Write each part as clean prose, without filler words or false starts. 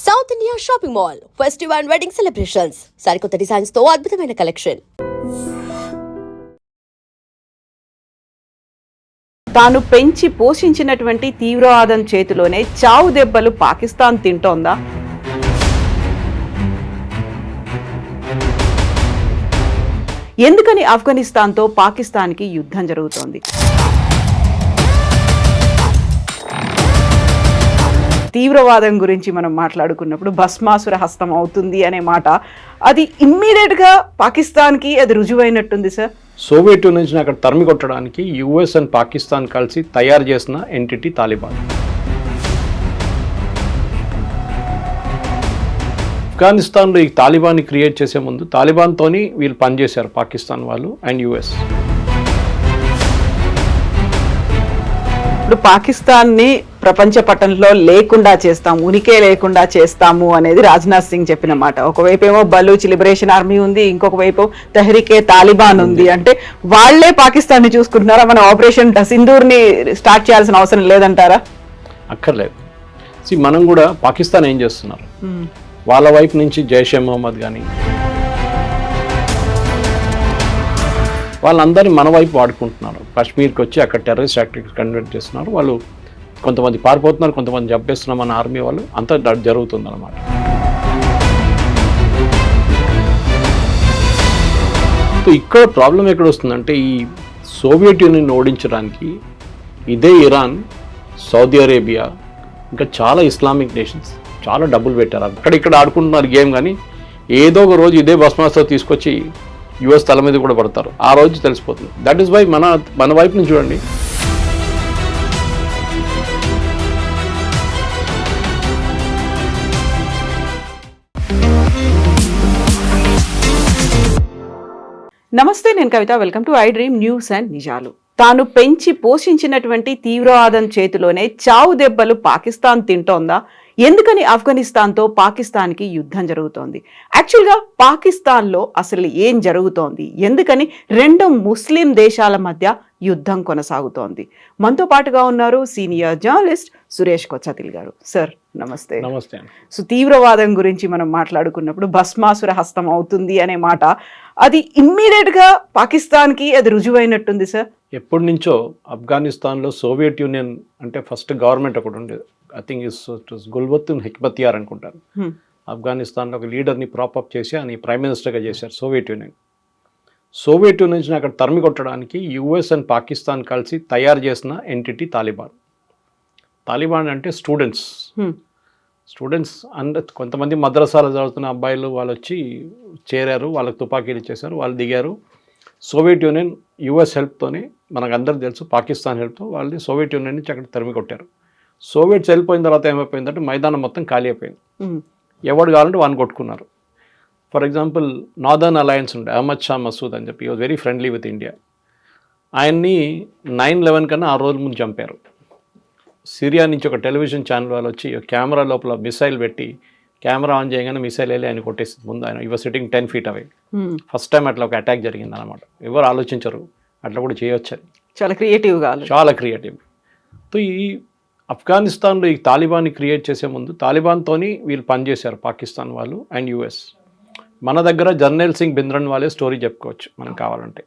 South India shopping mall festival and wedding celebrations సరికొత్త designs తో అద్భుతమైన కలెక్షన్. తాను పెంచి పోషించినటువంటి తీవ్రవాదం చేతిలోనే చావు దెబ్బలు పాకిస్తాన్ తింటోందా? ఎందుకని ఆఫ్ఘనిస్తాన్తో పాకిస్తాన్కి యుద్ధం జరుగుతోంది? తీవ్రవాదం గురించి మనం మాట్లాడుకున్నప్పుడు భస్మాసుర హస్తం అవుతుంది అనే మాట, అది ఇమ్మీడియట్గా పాకిస్తాన్కి అది రుజువైనట్టుంది సార్. సోవియట్ యూనియన్ అక్కడ తరిమి కొట్టడానికి యుఎస్ అండ్ పాకిస్తాన్ కలిసి తయారు చేసిన ఎంటిటీ తాలిబాన్. ఆఫ్ఘనిస్తాన్లో ఈ తాలిబాన్ని క్రియేట్ చేసే ముందు తాలిబాన్తోని వీళ్ళు పనిచేశారు పాకిస్తాన్ వాళ్ళు అండ్ యుఎస్. ఇప్పుడు పాకిస్తాన్ని ప్రపంచ పటంలో లేకుండా చేస్తాము, ఉనికే లేకుండా చేస్తాము అనేది రాజ్నాథ్ సింగ్ చెప్పిన మాట. ఒకవైపు ఏమో బలూచ్ లిబరేషన్ ఆర్మీ ఉంది, ఇంకొక వైపు తెహ్రీకే తాలిబాన్ ఉంది. అంటే వాళ్లే పాకిస్తాన్ని చూసుకుంటున్నారా? మనం ఆపరేషన్ సింధూర్ని స్టార్ట్ చేయాల్సిన అవసరం లేదంటారా? అక్కర్లేదు. మనం కూడా పాకిస్తాన్ ఏం చేస్తున్నారు, వాళ్ళ వైపు నుంచి జైషే మొహమ్మద్ కానీ వాళ్ళందరినీ మన వైపు వాడుకుంటున్నారు. కాశ్మీర్కి వచ్చి అక్కడ టెర్రరిస్ట్ యాక్టివిటీస్ కండక్ట్ చేస్తున్నారు. వాళ్ళు కొంతమంది పారిపోతున్నారు, కొంతమంది చంపేస్తున్నారు మన ఆర్మీ వాళ్ళు. అంతా జరుగుతుంది అన్నమాట. ఇక్కడ ప్రాబ్లం ఎక్కడ వస్తుందంటే, ఈ సోవియట్ యూనియన్ ఓడించడానికి ఇదే ఇరాన్, సౌదీ అరేబియా, ఇంకా చాలా ఇస్లామిక్ నేషన్స్ చాలా డబ్బులు పెట్టారు. అక్కడ ఇక్కడ ఆడుకుంటున్నారు గేమ్. కానీ ఏదో ఒక రోజు ఇదే భస్మాస్త్రం తీసుకొచ్చి యుఎస్ తల మీద కూడా పడతారు. ఆ రోజు తెలిసిపోతుంది. దట్ ఈస్ వై మన వైపు నుంచి చూడండి, నమస్తే, నేను Kavitha. Welcome to I dream news and నిజాలు. తాను పెంచి పోషించినటువంటి తీవ్రవాదం చేతిలోనే చావు దెబ్బలు పాకిస్తాన్ తింటోందా? ఎందుకని ఆఫ్ఘనిస్తాన్తో పాకిస్తాన్కి యుద్ధం జరుగుతోంది? యాక్చువల్గా పాకిస్తాన్లో అసలు ఏం జరుగుతోంది? ఎందుకని రెండు ముస్లిం దేశాల మధ్య యుద్ధం కొనసాగుతోంది? మనతో పాటుగా ఉన్నారు సీనియర్ జర్నలిస్ట్ సురేష్ కొచ్చతిల్ గారు. సార్ నమస్తే. నమస్తే. సో తీవ్రవాదం గురించి మనం మాట్లాడుకున్నప్పుడు భస్మాసుర హస్తం అవుతుంది అనే మాట, అది ఇమ్మీడియట్గా పాకిస్తాన్కి అది రుజువైనట్టుంది సార్. ఎప్పటి నుంచో ఆఫ్ఘనిస్తాన్లో సోవియట్ యూనియన్ అంటే ఫస్ట్ గవర్నమెంట్ ఒకటి ఉండేది. ఐ థింక్ ఇస్ గుల్బతున్ హెక్మతియార్ అనుకుంటారు. ఆఫ్ఘనిస్తాన్లో ఒక లీడర్ని ప్రాపప్ చేసి ఆయన ప్రైమ్ మినిస్టర్గా చేశారు సోవియట్ యూనియన్. సోవియట్ యూనియన్ అక్కడ తరిమి కొట్టడానికి యుఎస్ అండ్ పాకిస్తాన్ కలిసి తయారు చేసిన ఎంటిటీ తాలిబాన్. తాలిబాన్ అంటే స్టూడెంట్స్ అండ్ కొంతమంది మద్రసాలు చదువుతున్న అబ్బాయిలు వాళ్ళు వచ్చి చేరారు, వాళ్ళకి తుపాకీలు ఇచ్చేశారు, వాళ్ళు దిగారు. సోవియట్ యూనియన్ యుఎస్ హెల్ప్తోనే, మనకు అందరికి తెలుసు, పాకిస్తాన్ హెల్ప్తో వాళ్ళని సోవియట్ యూనియన్ నుంచి అక్కడ తరిమి కొట్టారు. సోవియట్స్ వెళ్ళిపోయిన తర్వాత ఏమైపోయిందంటే మైదానం మొత్తం ఖాళీ అయిపోయింది. ఎవడు కావాలంటే వాడిని కొట్టుకున్నారు. ఫర్ ఎగ్జాంపుల్ నార్దర్న్ అలయన్స్ ఉండే అహ్మద్ షా మసూద్ అని చెప్పి was very friendly with India. ఆయన్ని 9/11 కన్నా 6 రోజుల ముందు చంపారు. సిరియా నుంచి ఒక టెలివిజన్ ఛానల్ వాళ్ళు వచ్చి కెమెరా లోపల మిసైల్ పెట్టి కెమెరా ఆన్ చేయగానే మిసైల్ వెళ్ళి ఆయన కొట్టేసింది ముందు. ఆయన your sitting 10 feet away. First time అట్లా ఒక అటాక్ జరిగింది అనమాట. ఎవరు ఆలోచించరు అట్లా కూడా చేయొచ్చని. చాలా క్రియేటివ్గా, చాలా క్రియేటివ్. సో ఈ ఆఫ్ఘనిస్తాన్లో ఈ తాలిబాన్ని క్రియేట్ చేసే ముందు తాలిబాన్తోని వీళ్ళు పనిచేశారు పాకిస్తాన్ వాళ్ళు అండ్ యుఎస్. మన దగ్గర జర్నైల్ సింగ్ భింద్రన్ వాళ్ళే స్టోరీ చెప్పుకోవచ్చు మనం కావాలంటే.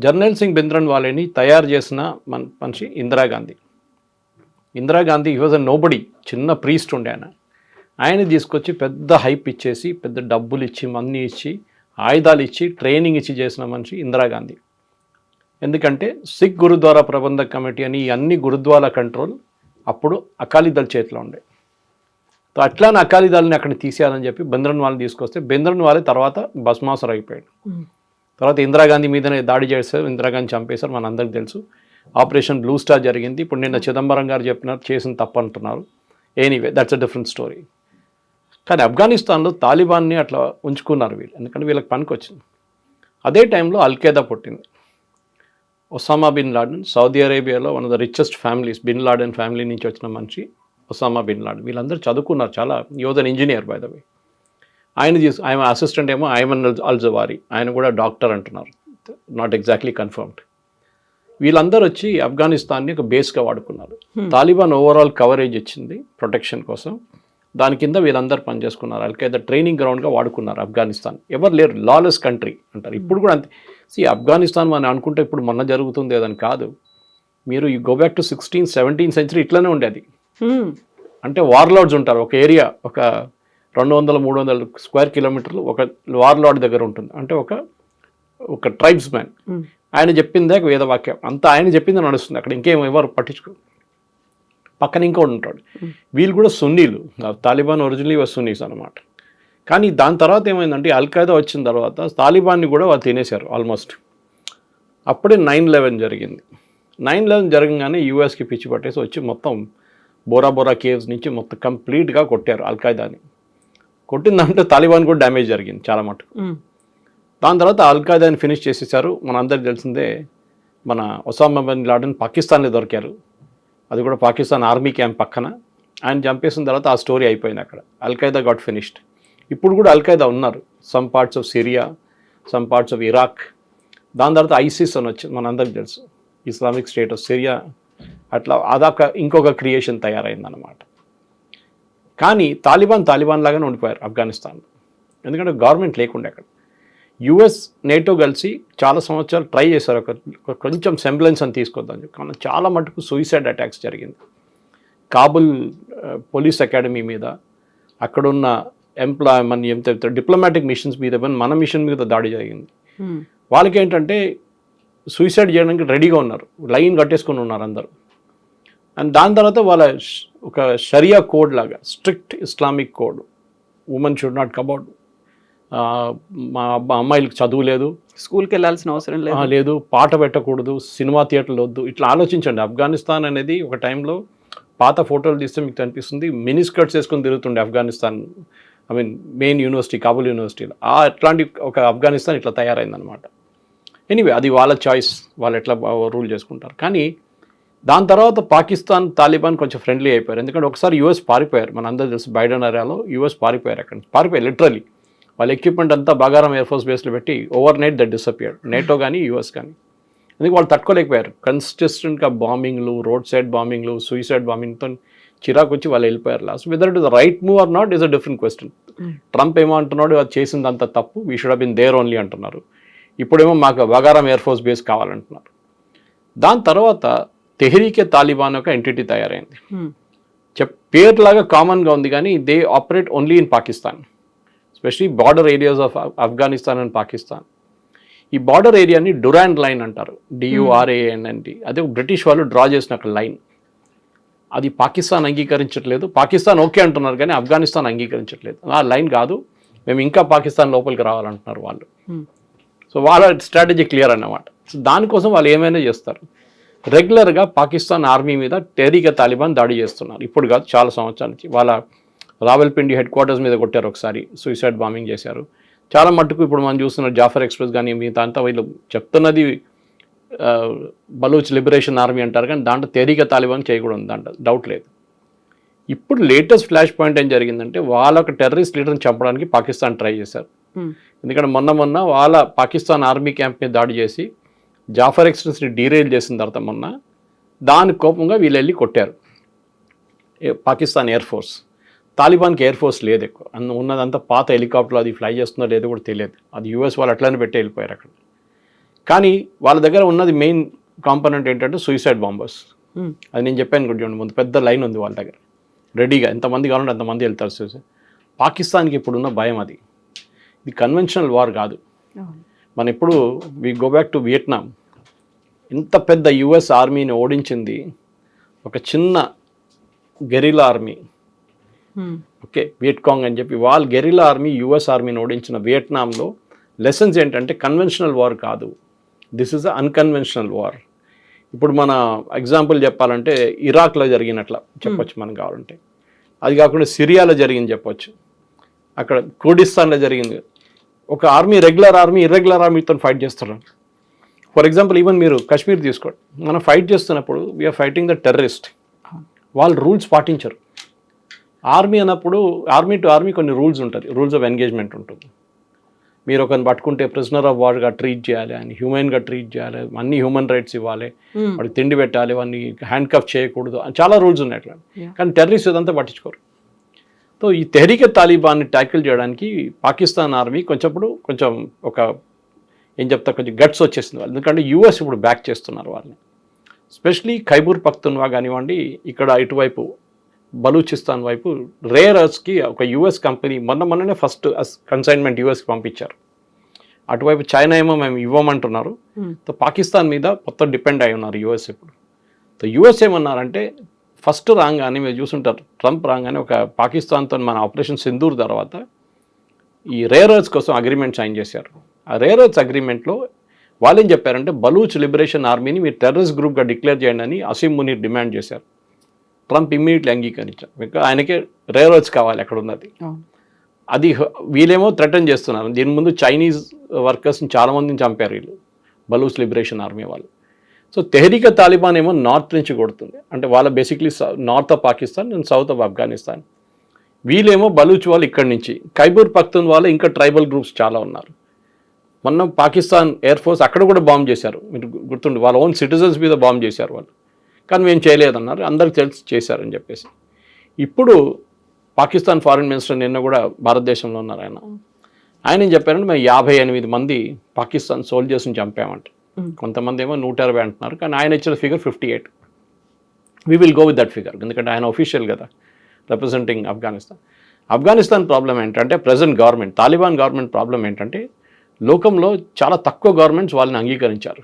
జర్నైల్ సింగ్ భింద్రన్ వాళ్ళని తయారు చేసిన మనిషి Indira Gandhi. Indira Gandhi he was a nobody, చిన్న ప్రీస్ట్ ఉండే ఆయన. ఆయన తీసుకొచ్చి పెద్ద హైప్ ఇచ్చేసి, పెద్ద డబ్బులు ఇచ్చి, మనీ ఇచ్చి, ఆయుధాలు ఇచ్చి, ట్రైనింగ్ ఇచ్చి చేసిన మనిషి ఇందిరాగాంధీ. ఎందుకంటే సిక్ గురుద్వారా ప్రబంధక్ కమిటీ అని ఈ అన్ని గురుద్వారా కంట్రోల్ అప్పుడు అకాలీదళ్ చేతిలో ఉండే. అట్లానే అకాలీదళని అక్కడ తీసేయాలని చెప్పి భింద్రన్ వాళ్ళని తీసుకొస్తే భింద్రన్ వాళ్ళే తర్వాత భస్మాసుర అయిపోయాడు. తర్వాత ఇందిరాగాంధీ మీదనే దాడి చేశారు, ఇందిరాగాంధీ చంపేశారు, మన అందరికి తెలుసు. ఆపరేషన్ బ్లూ స్టార్ జరిగింది. ఇప్పుడు నిన్న చిదంబరం గారు చెప్పినారు చేసిన తప్పు అంటున్నారు. Anyway that's a different story. కానీ ఆఫ్ఘనిస్తాన్లో తాలిబాన్ని అట్లా ఉంచుకున్నారు వీళ్ళు, ఎందుకంటే వీళ్ళకి పనికి వచ్చింది. అదే టైంలో అల్ఖైదా పుట్టింది. ఒసామా బిన్ లాడెన్, సౌదీ అరేబియాలో one of the richest families, bin Laden family నుంచి వచ్చిన మనిషి ఒసామా బిన్ లాడెన్. వీళ్ళందరూ చదువుకున్నారు, చాలా. He was an engineer by the way. ఆయన అసిస్టెంట్ ఏమో ఐమన్ అల్ జవారీ, ఆయన కూడా డాక్టర్ అంటున్నారు, నాట్ ఎగ్జాక్ట్లీ కన్ఫర్మ్డ్. వీళ్ళందరూ వచ్చి ఆఫ్ఘనిస్తాన్ని ఒక బేస్గా వాడుకున్నారు. తాలిబాన్ ఓవరాల్ కవరేజ్ ఇచ్చింది ప్రొటెక్షన్ కోసం. దాని కింద వీళ్ళందరూ పనిచేసుకున్నారు. అల్ఖైదా ట్రైనింగ్ గ్రౌండ్గా వాడుకున్నారు ఆఫ్ఘనిస్తాన్. ఎవరు లేరు, లాలెస్ కంట్రీ అంటారు. ఇప్పుడు కూడా అంతే. ఆఫ్ఘనిస్తాన్ మనం అనుకుంటే ఇప్పుడు మొన్న జరుగుతుంది అదని కాదు. మీరు you go back to 16th 17th century ఇట్లానే ఉండేది. అంటే వార్లార్డ్స్ ఉంటారు. ఒక ఏరియా ఒక 200-300 స్క్వేర్ కిలోమీటర్లు ఒక వార్లార్డ్ దగ్గర ఉంటుంది. అంటే ఒక ట్రైబ్స్ మ్యాన్. ఆయన చెప్పిందే వేదవాక్యం అంతా, ఆయన చెప్పిందే నడుస్తుంది అక్కడ. ఇంకేం ఎవరు పట్టించుకో. పక్కన ఇంకోటి ఉంటాడు. వీళ్ళు కూడా సున్నీలు. తాలిబాన్ ఒరిజినలీ సున్నీస్ అనమాట. కానీ దాని తర్వాత ఏమైందంటే అల్ఖైదా వచ్చిన తర్వాత తాలిబాన్ని కూడా వాళ్ళు తినేశారు ఆల్మోస్ట్. అప్పుడే 9/11 జరిగింది. 9/11 జరగగానే యూఎస్కి పిచ్చి పట్టేసి వచ్చి మొత్తం బోరా కేవ్స్ నుంచి మొత్తం కంప్లీట్గా కొట్టారు అల్ఖైదాని. కొట్టిందంటే తాలిబాన్ కూడా డ్యామేజ్ జరిగింది చాలా మటుకు. దాని తర్వాత అల్ఖైదాని ఫినిష్ చేసేసారు. మన అందరికి తెలిసిందే, మన ఒసామా బిన్ లాడెన్ పాకిస్తాన్లో దొరికారు. అది కూడా పాకిస్తాన్ ఆర్మీ క్యాంప్ పక్కన. ఆయన చంపేసిన తర్వాత ఆ స్టోరీ అయిపోయింది అక్కడ. Al-Qaeda got finished. ఇప్పుడు కూడా అల్ఖైదా ఉన్నారు. Some parts of Syria, some parts of Iraq. దాని తర్వాత ఐసిస్ అని వచ్చింది, మన అందరికి తెలుసు, ఇస్లామిక్ స్టేట్ ఆఫ్ సిరియా. అట్లా అదొక ఇంకొక క్రియేషన్ తయారైందన్నమాట. కానీ తాలిబాన్ లాగానే ఉండిపోయారు ఆఫ్ఘనిస్తాన్లో. ఎందుకంటే గవర్నమెంట్ లేకుండా అక్కడ. యుఎస్ నేటో కలిసి చాలా సంవత్సరాలు ట్రై చేశారు ఒక కొంచెం సెంబ్లెన్స్ అని తీసుకొద్దాం. కానీ చాలా మటుకు సూయిసైడ్ అటాక్స్ జరిగింది. కాబుల్ పోలీస్ అకాడమీ మీద, అక్కడున్న డిప్లొమాటిక్ మిషన్స్ మీద, మన మిషన్ మీద దాడి జరిగింది. వాళ్ళకి ఏంటంటే సూయిసైడ్ చేయడానికి రెడీగా ఉన్నారు, లైన్ కట్టేసుకుని ఉన్నారు అందరూ. అండ్ దాని తర్వాత వాళ్ళ ఒక షరియా కోడ్ లాగా, strict Islamic code, women should not come out, మా అమ్మాయిలకు చదువు లేదు, స్కూల్కి వెళ్ళాల్సిన అవసరం లేదు, పాట పెట్టకూడదు, సినిమా థియేటర్లు వద్దు. ఇట్లా ఆలోచించండి. ఆఫ్ఘనిస్తాన్ అనేది ఒక టైంలో పాత ఫోటోలు తీస్తే మీకు కనిపిస్తుంది మినీ స్కర్ట్స్ వేసుకొని తిరుగుతుండే ఆఫ్ఘనిస్తాన్. మెయిన్ యూనివర్సిటీ, కాబుల్ యూనివర్సిటీలో. అట్లాంటి ఒక ఆఫ్ఘనిస్తాన్ ఇట్లా తయారైందనమాట. ఎనీవే, అది వాళ్ళ చాయిస్, వాళ్ళు ఎట్లా రూల్ చేసుకుంటారు. కానీ దాని తర్వాత పాకిస్తాన్ తాలిబాన్ కొంచెం ఫ్రెండ్లీ అయిపోయారు. ఎందుకంటే ఒకసారి యూఎస్ పారిపోయారు. మన అందరూ తెలుసు, బైడెన్ ఏరియాలో యూఎస్ పారిపోయారు. అక్కడ పారిపోయారు లిటరలీ. వాళ్ళ ఎక్విప్మెంట్ అంతా బాగారం ఎయిర్ ఫోర్స్ బేస్లో పెట్టి overnight that disappeared. NATO కానీ యూఎస్ కానీ. ఎందుకంటే వాళ్ళు తట్టుకోలేకపోయారు. కన్సిస్టెంట్గా బాంబింగ్లు, రోడ్ సైడ్ బాంబింగ్లు, సూయిసైడ్ బాంబింగ్తో చిరాకు వచ్చి వాళ్ళు వెళ్ళిపోయారు last. Whether it is the right move or not is a different question. Trump ఏమో అంటున్నాడు అది చేసిందంత తప్పు, we should have been there only అంటున్నారు. ఇప్పుడేమో మాకు బగారం ఎయిర్ ఫోర్స్ బేస్ కావాలంటున్నారు. దాని తర్వాత తెహ్రీకే తాలిబాన్ ఒక ఎంటిటీ తయారైంది. పేర్లాగా కామన్గా ఉంది కానీ they operate only in Pakistan, especially border areas of Afghanistan and Pakistan. ఈ బార్డర్ ఏరియాని డురాండ్ లైన్ అంటారు, DURAND. అదే బ్రిటిష్ వాళ్ళు డ్రా చేసిన ఒక లైన్. అది పాకిస్తాన్ అంగీకరించట్లేదు. పాకిస్తాన్ ఓకే అంటున్నారు కానీ ఆఫ్ఘనిస్తాన్ అంగీకరించట్లేదు. ఆ లైన్ కాదు, మేము ఇంకా పాకిస్తాన్ లోపలికి రావాలంటున్నారు వాళ్ళు. సో వాళ్ళ స్ట్రాటజీ క్లియర్ అన్నమాట. సో దానికోసం వాళ్ళు ఏమైనా చేస్తారు. రెగ్యులర్గా పాకిస్తాన్ ఆర్మీ మీద తెహ్రీకే తాలిబాన్ దాడి చేస్తున్నారు. ఇప్పుడు కాదు, చాలా సంవత్సరాల నుంచి. వాళ్ళ రావల్పిండి హెడ్ క్వార్టర్స్ మీద కొట్టారు ఒకసారి, సూసైడ్ బాంబింగ్ చేశారు. చాలా మట్టుకు ఇప్పుడు మనం చూస్తున్న జాఫర్ ఎక్స్ప్రెస్ కానీ మిగతా అంతా వీళ్ళు చెప్తున్నది బలూచ్ లిబరేషన్ ఆర్మీ అంటారు, కానీ దాంట్లో తెహ్రీకే తాలిబాన్ చేయకూడదు, దాంట్లో డౌట్ లేదు. ఇప్పుడు లేటెస్ట్ ఫ్లాష్ పాయింట్ ఏం జరిగిందంటే వాళ్ళ ఒక టెర్రరిస్ట్ లీడర్ని చంపడానికి పాకిస్తాన్ ట్రై చేశారు. ఎందుకంటే మొన్న వాళ్ళ పాకిస్తాన్ ఆర్మీ క్యాంప్ మీద దాడి చేసి జాఫర్ ఎక్స్ప్రెస్ని డీరైల్ చేసిన తర్వాత దాని కోపంగా వీళ్ళు వెళ్ళి కొట్టారు పాకిస్తాన్ ఎయిర్ ఫోర్స్. తాలిబాన్కి ఎయిర్ ఫోర్స్ లేదు ఎక్కువ, ఉన్నదంతా పాత హెలికాప్టర్లు, అది ఫ్లై చేస్తుందో లేదో కూడా తెలియదు. అది యూఎస్ వాళ్ళు అట్లనే పెట్టి వెళ్ళిపోయారు అక్కడ. కానీ వాళ్ళ దగ్గర ఉన్నది మెయిన్ కాంపోనెంట్ ఏంటంటే సూసైడ్ బాంబర్స్. అది నేను చెప్పాను కూడా చూడండి, ముందు పెద్ద లైన్ ఉంది వాళ్ళ దగ్గర రెడీగా, ఎంతమంది కావాలంటే అంతమంది వెళ్తారు సూసైడ్. పాకిస్తాన్కి ఇప్పుడున్న భయం అది. ఇది కన్వెన్షనల్ వార్ కాదు. మనం ఇప్పుడు we go back to Vietnam. ఇంత పెద్ద యుఎస్ ఆర్మీని ఓడించింది ఒక చిన్న గెరిలా ఆర్మీ, ఓకే, వియట్కాంగ్ అని చెప్పి. వాళ్ళ గెరిలా ఆర్మీ యుఎస్ ఆర్మీని ఓడించిన వియట్నాంలో లెసన్స్ ఏంటంటే కన్వెన్షనల్ వార్ కాదు, this is a unconventional war. ఇప్పుడు మన ఎగ్జాంపుల్ చెప్పాలంటే ఇరాక్లో జరిగినట్లా చెప్పొచ్చు మనం కావాలంటే. అది కాకుండా సిరియాలో జరిగింది చెప్పొచ్చు, అక్కడ కుర్డిస్తాన్లో జరిగింది. ఒక ఆర్మీ రెగ్యులర్ ఆర్మీ ఇర్రెగ్యులర్ ఆర్మీతో ఫైట్ చేస్తారు. ఫర్ ఎగ్జాంపుల్ ఈవెన్ మీరు కాశ్మీర్ తీసుకోండి, మనం ఫైట్ చేస్తున్నప్పుడు వీఆర్ ఫైటింగ్ ద టెర్రరిస్ట్. వాళ్ళు రూల్స్ పాటించరు. ఆర్మీ అన్నప్పుడు ఆర్మీ టు ఆర్మీ కొన్ని రూల్స్ ఉంటుంది, రూల్స్ ఆఫ్ ఎంగేజ్మెంట్ ఉంటుంది. మీరు ఒకరిని పట్టుకుంటే ప్రిజనర్ ఆఫ్ వార్గా ట్రీట్ చేయాలి, అని హ్యూమన్గా ట్రీట్ చేయాలి, అన్ని హ్యూమన్ రైట్స్ ఇవ్వాలి, వాడికి తిండి పెట్టాలి, వాడిని హ్యాండ్ కఫ్ చేయకూడదు, చాలా రూల్స్ ఉన్నాయి అట్లా. కానీ టెర్రరిస్ట్ ఇదంతా పట్టించుకోరు. సో ఈ తెహరీకే తాలిబాన్ని ట్యాకిల్ చేయడానికి పాకిస్తాన్ ఆర్మీ కొంచెం ఒక ఏం చెప్తా కొంచెం గట్స్ వచ్చేసింది వాళ్ళు, ఎందుకంటే యూఎస్ ఇప్పుడు బ్యాక్ చేస్తున్నారు వాళ్ళని. స్పెషలీ ఖైబూర్ పఖ్తూన్వా కానివ్వండి, ఇక్కడ ఇటువైపు బలూచిస్తాన్ వైపు రేర్ ఎర్త్స్కి ఒక యూఎస్ కంపెనీ మొన్ననే ఫస్ట్ కన్సైన్మెంట్ యూఎస్కి పంపించారు. అటువైపు చైనా ఏమో మేము ఇవ్వమంటున్నారు. సో పాకిస్తాన్ మీద మొత్తం డిపెండ్ అయి ఉన్నారు యూఎస్ ఇప్పుడు. సో యూఎస్ ఏమన్నారంటే ఫస్ట్ రాగానే మీరు చూసుంటారు, ట్రంప్ రాగానే ఒక పాకిస్తాన్తో మన ఆపరేషన్ సింధూర్ తర్వాత ఈ రేర్ ఎర్త్స్ కోసం అగ్రిమెంట్ సైన్ చేశారు. ఆ రేర్ ఎర్త్స్ అగ్రిమెంట్లో వాళ్ళు ఏం చెప్పారంటే బలూచ్ లిబరేషన్ ఆర్మీని మీరు టెర్రరిస్ట్ గ్రూప్గా డిక్లేర్ చేయండి అని అసీం మునీర్ డిమాండ్ చేశారు. ట్రంప్ ఇమ్మీడియట్లీ అంగీకరించారు, ఇంకా ఆయనకే రేర్ ఎర్త్స్ కావాలి అక్కడ ఉన్నది. అది వీళ్ళేమో థ్రెటన్ చేస్తున్నారు. దీని ముందు చైనీస్ వర్కర్స్ని చాలామందిని చంపారు వీళ్ళు, బలూచ్ లిబరేషన్ ఆర్మీ వాళ్ళు. సో తెహరీకే తాలిబాన్ ఏమో నార్త్ నుంచి కొడుతుంది, అంటే వాళ్ళ basically north of Pakistan and south of Afghanistan. వీళ్ళేమో బలూచ్ వాళ్ళు ఇక్కడి నుంచి, ఖైబూర్ పఖ్తూన్ వాళ్ళు ఇంకా ట్రైబల్ గ్రూప్స్ చాలా ఉన్నారు. మొన్న పాకిస్తాన్ ఎయిర్ ఫోర్స్ అక్కడ కూడా బాంబ్ చేశారు, మీరు గుర్తుండి, వాళ్ళ ఓన్ సిటిజన్స్ మీద బాంబ్ చేశారు వాళ్ళు. కానీ మేము చేయలేదన్నారు, అందరికి తెలిసి చేశారని చెప్పేసి. ఇప్పుడు పాకిస్తాన్ ఫారిన్ మినిస్టర్ నిన్న కూడా భారతదేశంలో ఉన్నారు ఆయన ఏం చెప్పారంటే మేము 58 మంది పాకిస్తాన్ సోల్జర్స్ని చంపామంట. కొంతమంది ఏమో 120 అంటున్నారు, కానీ ఆయన ఇచ్చిన figure 58. We will go with that figure, ఎందుకంటే ఆయన ఒఫీషియల్ కదా రిప్రజెంటింగ్ ఆఫ్ఘనిస్తాన్ ప్రాబ్లం ఏంటంటే present government, Taliban government problem ఏంటంటే లోకంలో చాలా తక్కువ గవర్నమెంట్స్ వాళ్ళని అంగీకరించారు.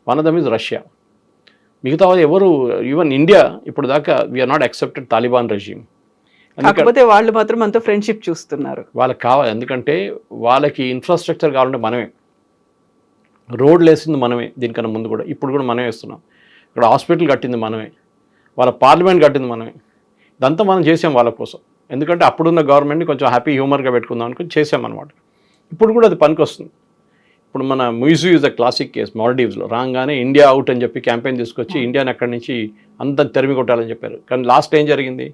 One of them is Russia. మిగతా ఎవరు, ఈవెన్ ఇండియా ఇప్పుడు దాకా we are not accepted Taliban regime. కాకపోతే వాళ్ళు మాత్రం అంత ఫ్రెండ్షిప్ చూస్తున్నారు. వాళ్ళకి కావాలి, ఎందుకంటే వాళ్ళకి ఇన్ఫ్రాస్ట్రక్చర్ కావాలంటే మనమే, రోడ్లు వేసింది మనమే, దీనికన్నా ముందు కూడా ఇప్పుడు కూడా మనమే వేస్తున్నాం. ఇక్కడ హాస్పిటల్ కట్టింది మనమే, వాళ్ళ పార్లమెంట్ కట్టింది మనమే. ఇదంతా మనం చేసాం వాళ్ళ కోసం, ఎందుకంటే అప్పుడున్న గవర్నమెంట్ని కొంచెం హ్యాపీ హ్యూమర్గా పెట్టుకుందాం అనుకుని చేసామన్నమాట. ఇప్పుడు కూడా అది పనికి వస్తుంది. ఇప్పుడు మన Muizzu is the classic case. మాల్డీవ్స్లో రాగానే ఇండియా అవుట్ అని చెప్పి క్యాంపెయిన్ తీసుకొచ్చి ఇండియాని అక్కడి నుంచి అంత తెరిమి కొట్టాలని చెప్పారు. కానీ లాస్ట్ ఏం జరిగింది,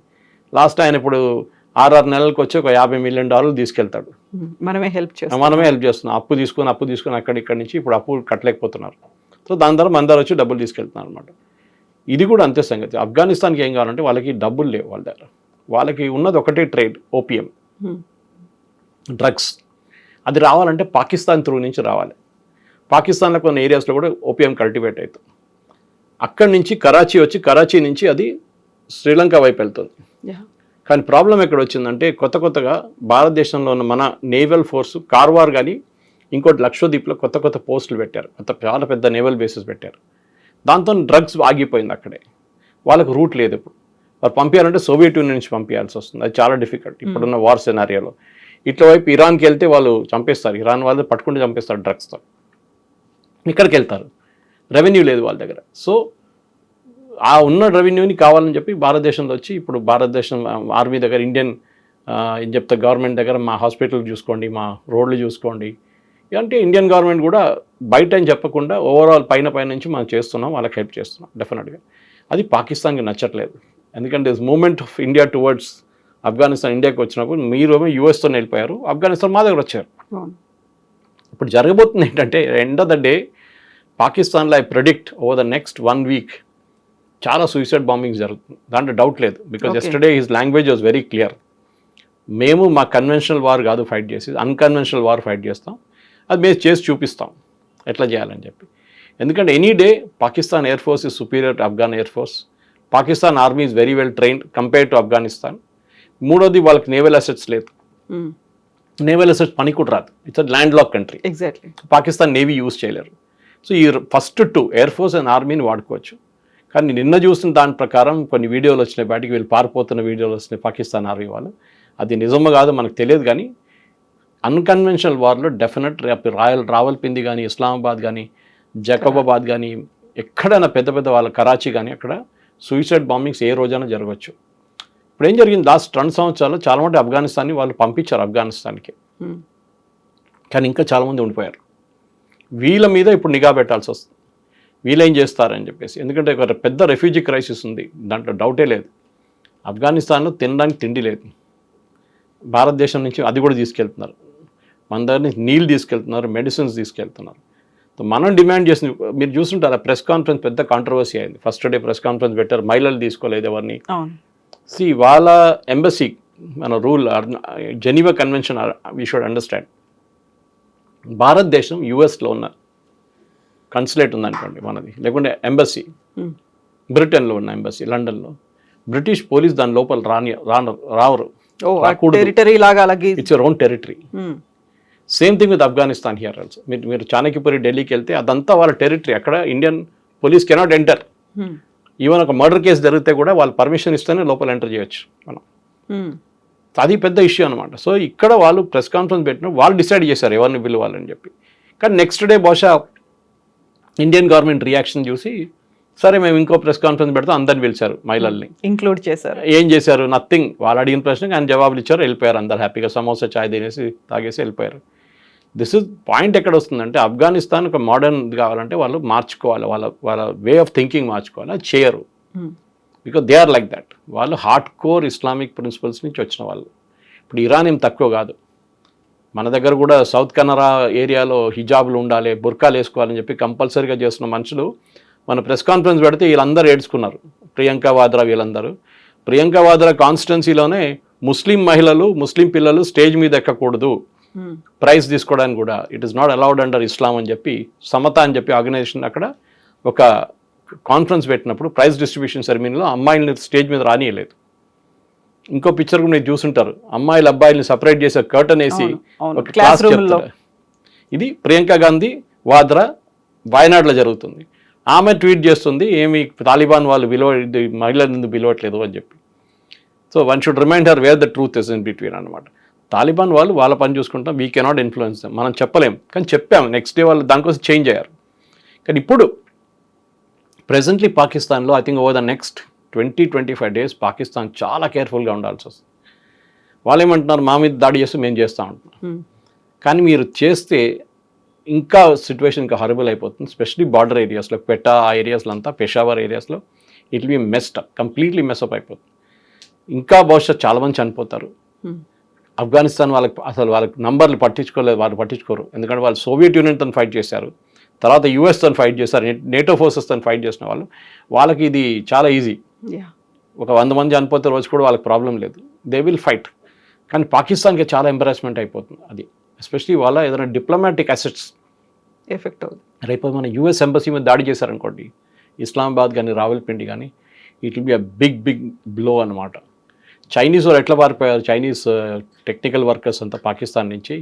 లాస్ట్ ఆయన ఇప్పుడు 6 నెలలకు వచ్చి ఒక $50 మిలియన్ తీసుకెళ్తాడు. మనమే హెల్ప్ చేస్తున్నాం. అప్పు తీసుకొని ఇక్కడి నుంచి ఇప్పుడు అప్పు కట్టలేకపోతున్నారు. సో దాని ద్వారా మన దగ్గర వచ్చి డబ్బులు తీసుకెళ్తున్నారు అనమాట. ఇది కూడా అంతే సంగతి. ఆఫ్ఘనిస్తాన్కి ఏం కావాలంటే వాళ్ళకి డబ్బులు లేవు వాళ్ళ దగ్గర. వాళ్ళకి ఉన్నది ఒకటే ట్రేడ్, ఓపియం, డ్రగ్స్. అది రావాలంటే పాకిస్తాన్ త్రూ నుంచి రావాలి. పాకిస్తాన్లో కొన్ని ఏరియాస్లో కూడా ఓపియం కల్టివేట్ అవుతుంది. అక్కడి నుంచి కరాచీ నుంచి అది శ్రీలంక వైపు వెళ్తుంది. కానీ ప్రాబ్లం ఎక్కడ వచ్చిందంటే కొత్తగా భారతదేశంలో ఉన్న మన నేవల్ ఫోర్సు కార్వార్ కానీ ఇంకోటి లక్షద్వీప్లో కొత్త పోస్టులు పెట్టారు, చాలా పెద్ద నేవల్ బేసెస్ పెట్టారు. దాంతో డ్రగ్స్ ఆగిపోయింది అక్కడే. వాళ్ళకు రూట్ లేదు. ఇప్పుడు వారు పంపించాలంటే సోవియట్ యూనియన్ నుంచి పంపించాల్సి వస్తుంది. అది చాలా డిఫికల్ట్ ఇప్పుడున్న వార్ సినారియోలో. ఇట్లా వైపు ఇరాన్కి వెళ్తే వాళ్ళు చంపేస్తారు, ఇరాన్ వాళ్ళు పట్టుకుంటే చంపేస్తారు డ్రగ్స్తో. ఇక్కడికి వెళ్తారు, రెవెన్యూ లేదు వాళ్ళ దగ్గర. సో ఆ ఉన్న రెవెన్యూని కావాలని చెప్పి భారతదేశంలో వచ్చి ఇప్పుడు భారతదేశం ఆర్మీ దగ్గర, ఇండియన్ ఏం చెప్తా గవర్నమెంట్ దగ్గర మా హాస్పిటల్ చూసుకోండి, మా రోడ్లు చూసుకోండి అంటే ఇండియన్ గవర్నమెంట్ కూడా బయట అని చెప్పకుండా ఓవరాల్ పైన నుంచి మనం చేస్తున్నాం, వాళ్ళకి హెల్ప్ చేస్తున్నాం డెఫినెట్గా. అది పాకిస్తాన్కి నచ్చట్లేదు. ఎందుకంటే moment of India towards Afghanistan ఇండియాకి వచ్చినప్పుడు మీరేమో యూఎస్తో వెళ్ళిపోయారు, ఆఫ్ఘనిస్తాన్ మా దగ్గర వచ్చారు. ఇప్పుడు జరగబోతుంది ఏంటంటే ఎండ్ ఆఫ్ ద డే పాకిస్తాన్లో I predict over the next 1 week చాలా సూసైడ్ బాంబింగ్స్ జరుగుతుంది, దాంట్లో డౌట్ లేదు. Because yesterday his language was very clear. మేము మా కన్వెన్షనల్ వార్ కాదు ఫైట్ చేసి, అన్కన్వెన్షనల్ వార్ ఫైట్ చేస్తాం, అది మేము చేసి చూపిస్తాం ఎట్లా చేయాలని చెప్పి. ఎందుకంటే any day Pakistan air force is superior to Afghan air force. Pakistan army is very well trained compare to Afghanistan. మూడోది వాళ్ళకి నేవల్ అసెట్స్ లేదు, నేవల్ అసెట్స్ పని కూడా రాదు. It's land lock country. Exactly. Pakistan navy use చేయలేరు. సో ఈ ఫస్ట్ 2 ఎయిర్ ఫోర్స్ అండ్ ఆర్మీని వాడుకోవచ్చు. కానీ నిన్న చూసిన దాని ప్రకారం కొన్ని వీడియోలు వచ్చినాయి బయటికి, వీళ్ళు పారిపోతున్న వీడియోలు వచ్చినాయి పాకిస్తాన్ ఆర్మీ వాళ్ళు. అది నిజమో కాదో మనకు తెలియదు, కానీ అన్కన్వెన్షనల్ వార్లో డెఫినెట్ రావల్పిండి కానీ, ఇస్లామాబాద్ కానీ, జకోబాబాద్ కానీ, ఎక్కడైనా పెద్ద వాళ్ళ కరాచీ కానీ అక్కడ సూసైడ్ బాంబింగ్స్ ఏ రోజైనా జరగవచ్చు. ఇప్పుడు ఏం జరిగింది, లాస్ట్ 2 సంవత్సరాలు చాలామంది ఆఫ్ఘనిస్తాన్ని వాళ్ళు పంపించారు ఆఫ్ఘనిస్తాన్కి, కానీ ఇంకా చాలామంది ఉండిపోయారు. వీళ్ళ మీద ఇప్పుడు నిఘా పెట్టాల్సి వస్తుంది, వీళ్ళేం చేస్తారని చెప్పేసి. ఎందుకంటే ఒక పెద్ద రెఫ్యూజీ క్రైసిస్ ఉంది, దాంట్లో డౌటే లేదు. ఆఫ్ఘనిస్తాన్లో తినడానికి తిండి లేదు, భారతదేశం నుంచి అది కూడా తీసుకెళ్తున్నారు, మన దగ్గర నుంచి నీళ్ళు తీసుకెళ్తున్నారు, మెడిసిన్స్ తీసుకెళ్తున్నారు. మనం డిమాండ్ చేసింది మీరు చూస్తుంటారు, ప్రెస్ కాన్ఫరెన్స్ పెద్ద కాంట్రవర్సీ అయింది. ఫస్ట్ డే ప్రెస్ కాన్ఫరెన్స్ పెట్టారు, మహిళలు తీసుకోలేదు ఎవరిని. వాళ్ళ ఎంబసీ మన rule Geneva convention we should understand. భారతదేశం యుఎస్లో ఉన్న కన్సులేట్ ఉందనుకోండి మనది, లేకుంటే ఎంబసీ బ్రిటన్లో ఉన్న ఎంబసీ లండన్లో, బ్రిటిష్ పోలీస్ దాని లోపల రావరు. టెరిటరీ లాగా అలాగే it's your own territory. Same thing with Afghanistan here also. మీరు చాణక్యపురి ఢిల్లీకి వెళ్తే అదంతా వాళ్ళ టెరిటరీ. అక్కడ Indian police cannot enter. Even ఒక మర్డర్ కేసు జరిగితే కూడా వాళ్ళు పర్మిషన్ ఇస్తేనే లోపల ఎంటర్ చేయొచ్చు మనం. అది పెద్ద ఇష్యూ అనమాట. సో ఇక్కడ వాళ్ళు ప్రెస్ కాన్ఫరెన్స్ పెట్టిన వాళ్ళు డిసైడ్ చేశారు ఎవరిని పిలవాలని చెప్పి. కానీ నెక్స్ట్ డే బహుశా ఇండియన్ గవర్నమెంట్ రియాక్షన్ చూసి సరే మేము ఇంకో ప్రెస్ కాన్ఫరెన్స్ పెడితే అందరిని పిలిచారు, మహిళల్ని ఇంక్లూడ్ చేశారు. ఏం చేశారు? నథింగ్. వాళ్ళు అడిగిన ప్రశ్నకి ఆయన జవాబులు ఇచ్చారు, వెళ్ళిపోయారు. అందరు హ్యాపీగా సమోసా చాయ్ తినేసి తాగేసి వెళ్ళిపోయారు. దిస్ ఇస్ పాయింట్ ఎక్కడ వస్తుందంటే ఆఫ్ఘనిస్తాన్ ఒక మోడర్న్ కావాలంటే వాళ్ళు మార్చుకోవాలి, వాళ్ళ వే ఆఫ్ థింకింగ్ మార్చుకోవాలి. అది చేయరు, because they are like that. వాళ్ళు హార్డ్ కోర్ ఇస్లామిక్ ప్రిన్సిపల్స్ నుంచి వచ్చిన వాళ్ళు. ఇప్పుడు ఇరాన్ ఏం తక్కువ కాదు. మన దగ్గర కూడా సౌత్ కెనరా ఏరియాలో హిజాబులు ఉండాలి, బుర్కాలు వేసుకోవాలని చెప్పి కంపల్సరీగా చేస్తున్న మనుషులు మన ప్రెస్ కాన్ఫరెన్స్ పెడితే వీళ్ళందరూ ఏడ్చుకున్నారు. ప్రియాంక వాద్రా వీళ్ళందరూ. ప్రియాంక వాద్రా కాన్స్టిట్యున్సీలోనే ముస్లిం మహిళలు, ముస్లిం పిల్లలు స్టేజ్ మీద ఎక్కకూడదు ప్రైజ్ తీసుకోవడానికి కూడా. It is not allowed under Islam అని చెప్పి సమత అని చెప్పి ఆర్గనైజేషన్ అక్కడ ఒక కాన్ఫరెన్స్ పెట్టినప్పుడు ప్రైజ్ డిస్ట్రిబ్యూషన్ సెరమనీలో అమ్మాయిల్ని స్టేజ్ మీద రానియలేదు. ఇంకో పిక్చర్ కూడా మీరు చూసుంటారు, అమ్మాయిలు అబ్బాయిల్ని సపరేట్ చేసే కర్టన్ వేసి ఒక క్లాస్ చెప్తారు. ఇది ప్రియాంక గాంధీ వాద్రా వాయనాడులో జరుగుతుంది. ఆమె ట్వీట్ చేస్తుంది, ఏమి తాలిబాన్ వాళ్ళు మహిళలను పిలవట్లేదు అని చెప్పి. So one should remind her where the truth is in between అనమాట. తాలిబాన్ వాళ్ళు వాళ్ళ పని చూసుకుంటాం, వీ కెనాట్ ఇన్ఫ్లుయెన్స్ దెమ్. మనం చెప్పలేం, కానీ చెప్పాము. నెక్స్ట్ డే వాళ్ళు దానికోసం చేంజ్ అయ్యారు. కానీ ఇప్పుడు ప్రెజెంట్లీ పాకిస్తాన్లో I think over the next 20-25 days Pakistan చాలా కేర్ఫుల్గా ఉండాల్సి వస్తుంది. వాళ్ళు ఏమంటున్నారు, మా మీద దాడి చేస్తే మేము చేస్తూ ఉంటున్నాం. కానీ మీరు చేస్తే ఇంకా సిచ్యువేషన్ ఇంకా హారబుల్ అయిపోతుంది. స్పెషలీ బార్డర్ ఏరియాస్లో, క్వెటా ఆ ఏరియాస్లో అంతా, పెషావర్ ఏరియాస్లో it will B messed up, completely mess up అయిపోతుంది. ఇంకా బహుశా చాలామంది చనిపోతారు. ఆఫ్ఘనిస్తాన్ వాళ్ళకి నంబర్లు పట్టించుకోలేదు, వాళ్ళు పట్టించుకోరు. ఎందుకంటే వాళ్ళు సోవియట్ యూనియన్తో ఫైట్ చేశారు, తర్వాత యుఎస్తో ఫైట్ చేశారు, నేటో ఫోర్సెస్తో ఫైట్ చేసిన వాళ్ళకి ఇది చాలా ఈజీ. ఒక 100 మంది చనిపోతే రోజు కూడా వాళ్ళకి ప్రాబ్లం లేదు, దే విల్ ఫైట్. కానీ పాకిస్తాన్కి చాలా ఎంబరాస్మెంట్ అయిపోతుంది అది. ఎస్పెషలీ వాళ్ళ ఏదైనా డిప్లొమాటిక్ అసెట్స్ ఎఫెక్ట్ అవుతుంది. రేపు మన యూఎస్ ఎంబసీ మీద దాడి చేశారనుకోండి, ఇస్లామాబాద్ కానీ రావల్పిండి కానీ, it will be a big blow అనమాట. చైనీస్ వాళ్ళు ఎట్లా పారిపోయారు? చైనీస్ టెక్నికల్ వర్కర్స్ అంతా పాకిస్తాన్ నుంచి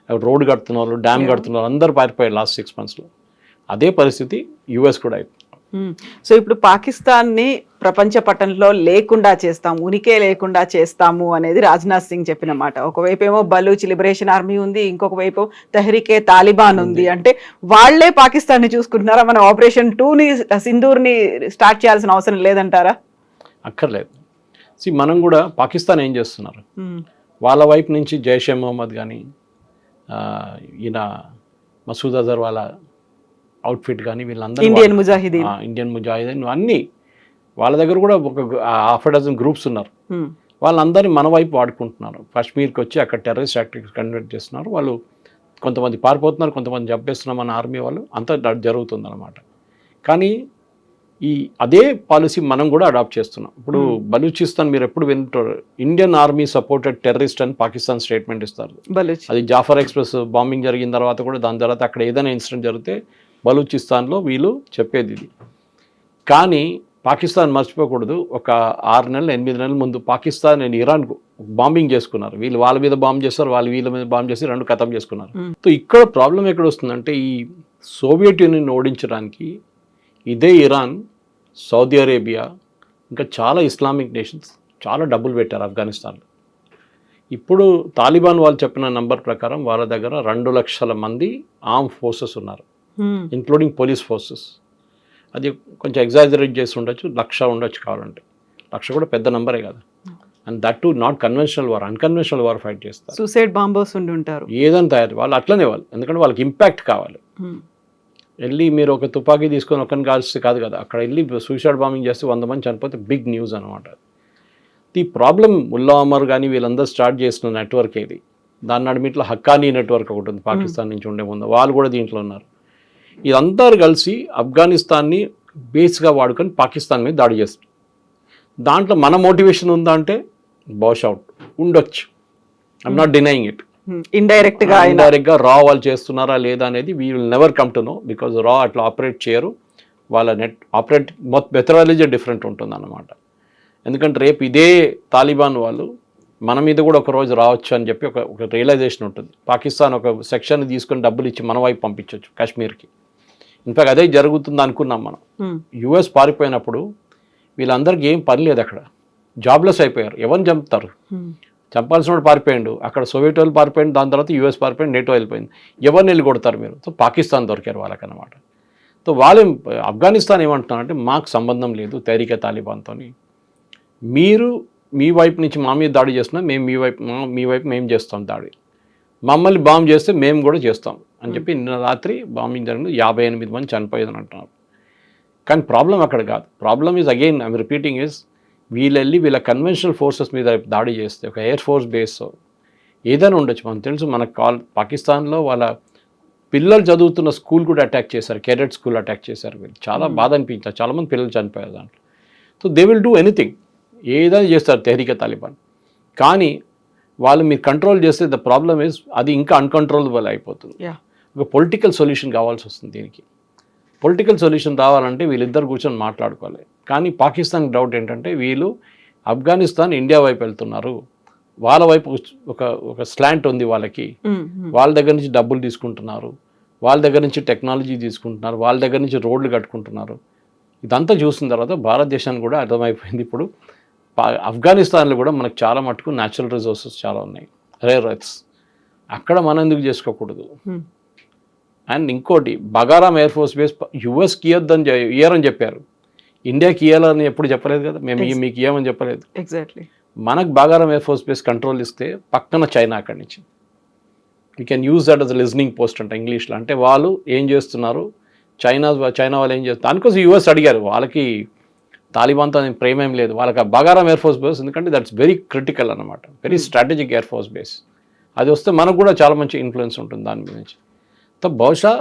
రోడ్ కడుతున్న వాళ్ళు, డ్యామ్ కడుతున్న వాళ్ళు అందరూ పారిపోయారు లాస్ట్ 6 monthsలో. అదే పరిస్థితి యుఎస్ కూడా అయిపోయింది. సో ఇప్పుడు పాకిస్తాన్ని ప్రపంచ పటంలో లేకుండా చేస్తాం, ఉనికే లేకుండా చేస్తాము అనేది రాజ్నాథ్ సింగ్ చెప్పిన మాట. ఒకవైపు ఏమో బలూచ్ లిబరేషన్ ఆర్మీ ఉంది, ఇంకొక వైపు తెహ్రీకే తాలిబాన్ ఉంది. అంటే వాళ్లే పాకిస్తాన్ని చూసుకుంటున్నారా? మన ఆపరేషన్ 2ని సింధూర్ని స్టార్ట్ చేయాల్సిన అవసరం లేదంటారా? అక్కర్లేదు. మనం కూడా పాకిస్తాన్ ఏం చేస్తున్నారు, వాళ్ళ వైపు నుంచి జైషే మొహమ్మద్ కానీ, ఈయన మసూద్ అజర్ వాళ్ళ అవుట్ఫిట్ కానీ, వీళ్ళందరూ ఇండియన్ ముజాహిదీన్ అన్నీ వాళ్ళ దగ్గర కూడా ఒక 6 గ్రూప్స్ ఉన్నారు. వాళ్ళందరినీ మన వైపు వాడుకుంటున్నారు. కాశ్మీర్కి వచ్చి అక్కడ టెర్రరిస్ట్ యాక్టివిటీస్ కండక్ట్ చేస్తున్నారు. వాళ్ళు కొంతమంది పారిపోతున్నారు, కొంతమంది చంపేస్తున్నారు మన ఆర్మీ వాళ్ళు. అంతా జరుగుతుంది అనమాట. కానీ అదే పాలసీ మనం కూడా అడాప్ట్ చేస్తున్నాం. ఇప్పుడు బలూచిస్తాన్ మీరు ఎప్పుడు వింటారు, ఇండియన్ ఆర్మీ సపోర్టెడ్ టెర్రరిస్ట్ అని పాకిస్తాన్ స్టేట్మెంట్ ఇస్తారు. అది జాఫర్ ఎక్స్ప్రెస్ బాంబింగ్ జరిగిన తర్వాత కూడా, దాని తర్వాత అక్కడ ఏదైనా ఇన్సిడెంట్ జరిగితే బలూచిస్తాన్లో వీళ్ళు చెప్పేది ఇది. కానీ పాకిస్తాన్ మర్చిపోకూడదు, ఒక 6 నెలలు 8 నెలల ముందు పాకిస్తాన్ అండ్ ఇరాన్ బాంబింగ్ చేసుకున్నారు. వీళ్ళు వాళ్ళ మీద బాంబ్ చేస్తారు, వాళ్ళు వీళ్ళ మీద బాంబ్ చేసి 2 ఖతం చేసుకున్నారు. సో ఇక్కడ ప్రాబ్లం ఎక్కడ వస్తుందంటే, ఈ సోవియట్ యూనియన్ ఓడించడానికి ఇదే ఇరాన్, సౌదీ అరేబియా, ఇంకా చాలా ఇస్లామిక్ నేషన్స్ చాలా డబ్బులు పెట్టారు ఆఫ్ఘనిస్తాన్లో. ఇప్పుడు తాలిబాన్ వాళ్ళు చెప్పిన నంబర్ ప్రకారం వాళ్ళ దగ్గర 2 లక్షల మంది ఆర్మ్ ఫోర్సెస్ ఉన్నారు, ఇంక్లూడింగ్ పోలీస్ ఫోర్సెస్. అది కొంచెం ఎగ్జాజరేట్ చేసి ఉండొచ్చు, 1,00,000 ఉండొచ్చు కావాలంటే. 1,00,000 కూడా పెద్ద నంబరే కదా. And that to not conventional war, unconventional war fight చేస్తారు. సూసైడ్ బాంబర్స్ ఉండి ఉంటారు, ఏదైనా తయారు వాళ్ళు అట్లనే వాళ్ళు, ఎందుకంటే వాళ్ళకి ఇంపాక్ట్ కావాలి. వెళ్ళి మీరు ఒక తుపాకీ తీసుకొని ఒకరిని కాల్స్తే కాదు కదా, అక్కడ వెళ్ళి సూసైడ్ బాంబింగ్ చేస్తే 100 మంది చనిపోతే బిగ్ న్యూస్ అనమాట. ఈ ప్రాబ్లం ముల్లా అమర్ కానీ వీళ్ళందరూ స్టార్ట్ చేసిన నెట్వర్క్ ఇది. దాని నడిమిట్లో హక్కానీ నెట్వర్క్ ఒకటి ఉంది పాకిస్తాన్ నుంచి ఉండే ముందు, వాళ్ళు కూడా దీంట్లో ఉన్నారు. ఇదందరూ కలిసి ఆఫ్ఘనిస్తాన్ని బేస్గా వాడుకొని పాకిస్తాన్ మీద దాడి చేస్తారు. దాంట్లో మన మోటివేషన్ ఉందా అంటే బౌష్ అవుట్. ఉండొచ్చు. I'm not denying it. Indirect గా ఇండైరెక్ట్ గా రా వాళ్ళు చేస్తున్నారా లేదా అనేది we will never come to know, because రా అట్లా ఆపరేట్ చేయరు. వాళ్ళ నెట్ ఆపరేట్ మెథడాలజీ డిఫరెంట్ ఉంటుంది అన్నమాట. ఎందుకంటే రేపు ఇదే తాలిబాన్ వాళ్ళు మన మీద కూడా ఒక రోజు రావచ్చు అని చెప్పి ఒక రియలైజేషన్ ఉంటుంది. పాకిస్తాన్ ఒక సెక్షన్ తీసుకొని డబ్బులు ఇచ్చి మన వైపు పంపించవచ్చు కాశ్మీర్కి. ఇన్ఫాక్ట్ అదే జరుగుతుంది అనుకున్నాం మనం. యుఎస్ పారిపోయినప్పుడు వీళ్ళందరికీ ఏం పని లేదు, అక్కడ జాబ్లెస్ అయిపోయారు. ఎవరిని చంపుతారు? చంపాల్సిన వాడు పారిపోయాడు, అక్కడ సోవియట్ వాళ్ళు పారిపోయింది, దాని తర్వాత యూఎస్ పారిపోయింది, నేటో వెళ్ళిపోయింది. ఎవరిని వెళ్ళి కొడతారు మీరు? సో పాకిస్తాన్ దొరికారు వాళ్ళకన్నమాట. సో వాళ్ళు ఆఫ్ఘనిస్తాన్ ఏమంటున్నారంటే మాకు సంబంధం లేదు తహరీకే తాలిబాన్తో, మీరు మీ వైపు నుంచి మా మీద దాడి చేస్తున్నా, మేము మీ వైపు మేము చేస్తాం దాడి, మమ్మల్ని బాంబు చేస్తే మేము కూడా చేస్తాం అని చెప్పి నిన్న రాత్రి బాంబింగ్ జరిగింది. 58 మంది చనిపోయేదని అంటున్నారు. కానీ ప్రాబ్లం అక్కడ కాదు. Problem is again I'm repeating is వీళ్ళెళ్ళి వీళ్ళ కన్వెన్షనల్ ఫోర్సెస్ మీద దాడి చేస్తే, ఒక ఎయిర్ ఫోర్స్ బేస్ ఏదైనా ఉండొచ్చు. మనకు తెలుసు, మన పాకిస్తాన్లో వాళ్ళ పిల్లలు చదువుతున్న స్కూల్ కూడా అటాక్ చేశారు, కేడెట్ స్కూల్ అటాక్ చేశారు. వీళ్ళు చాలా బాధ అనిపించారు, చాలామంది పిల్లలు చనిపోయారు దాంట్లో. So they will do anything, ఏదైనా చేస్తారు తెహరీకే తాలిబాన్. కానీ వాళ్ళు మీరు కంట్రోల్ చేస్తే ద ప్రాబ్లమ్ ఈజ్ అది ఇంకా అన్కంట్రోలబుల్ అయిపోతుంది. ఒక పొలిటికల్ సొల్యూషన్ కావాల్సి వస్తుంది దీనికి. పొలిటికల్ సొల్యూషన్ రావాలంటే వీళ్ళిద్దరు కూర్చొని మాట్లాడుకోవాలి. కానీ పాకిస్తాన్కి డౌట్ ఏంటంటే వీళ్ళు ఆఫ్ఘనిస్తాన్ ఇండియా వైపు వెళ్తున్నారు, వాళ్ళ వైపు ఒక స్లాంట్ ఉంది వాళ్ళకి, వాళ్ళ దగ్గర నుంచి డబ్బులు తీసుకుంటున్నారు, వాళ్ళ దగ్గర నుంచి టెక్నాలజీ తీసుకుంటున్నారు, వాళ్ళ దగ్గర నుంచి రోడ్లు కట్టుకుంటున్నారు. ఇదంతా చూసిన తర్వాత భారతదేశానికి కూడా అర్థమైపోయింది ఇప్పుడు ఆఫ్ఘనిస్తాన్లో కూడా మనకు చాలా మటుకు న్యాచురల్ రిసోర్సెస్ చాలా ఉన్నాయి, రేర్ ఎర్త్స్. అక్కడ మనం ఎందుకు చేసుకోకూడదు? అండ్ ఇంకోటి, బగారాం ఎయిర్ ఫోర్స్ బేస్ యుఎస్కి ఇయ్యరని చెప్పారు, ఇండియాకి ఇయ్యాలని ఎప్పుడు చెప్పలేదు కదా, మేము మీకు ఇయ్యమని చెప్పలేదు. ఎగ్జాక్ట్లీ. మనకు Bagram air force base control ఇస్తే పక్కన చైనా అక్కడి నుంచి we can use that as listening post అంట ఇంగ్లీష్లో. అంటే వాళ్ళు ఏం చేస్తున్నారు, చైనా వాళ్ళు ఏం చేస్తారు, దానికోసం యూఎస్ అడిగారు. వాళ్ళకి తాలిబాన్తో ప్రేమ ఏం లేదు, వాళ్ళకి బగారాం ఎయిర్ ఫోర్స్ బేస్, ఎందుకంటే దట్స్ వెరీ క్రిటికల్ అనమాట, very strategic air force base. అది వస్తే మనకు కూడా చాలా మంచి ఇన్ఫ్లుయెన్స్ ఉంటుంది దాని మీద నుంచి. సో బహుశా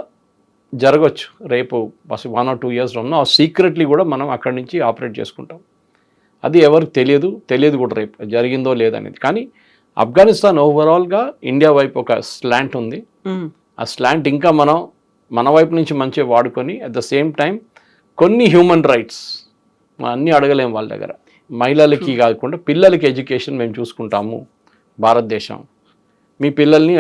జరగవచ్చు రేపు 1 or 2 years ఉన్న సీక్రెట్లీ కూడా మనం అక్కడి నుంచి ఆపరేట్ చేసుకుంటాం. అది ఎవరికి తెలియదు కూడా రేపు జరిగిందో లేదనేది. కానీ ఆఫ్ఘనిస్తాన్ ఓవరాల్గా ఇండియా వైపు ఒక స్లాంట్ ఉంది. ఆ స్లాంట్ ఇంకా మన వైపు నుంచి మంచిగా వాడుకొని అట్ ద సేమ్ టైం కొన్ని హ్యూమన్ రైట్స్ మనం అన్నీ అడగలేము వాళ్ళ దగ్గర. మహిళలకి కాకుండా పిల్లలకి ఎడ్యుకేషన్ మేము చూసుకుంటాము భారతదేశం, మీ పిల్లల్ని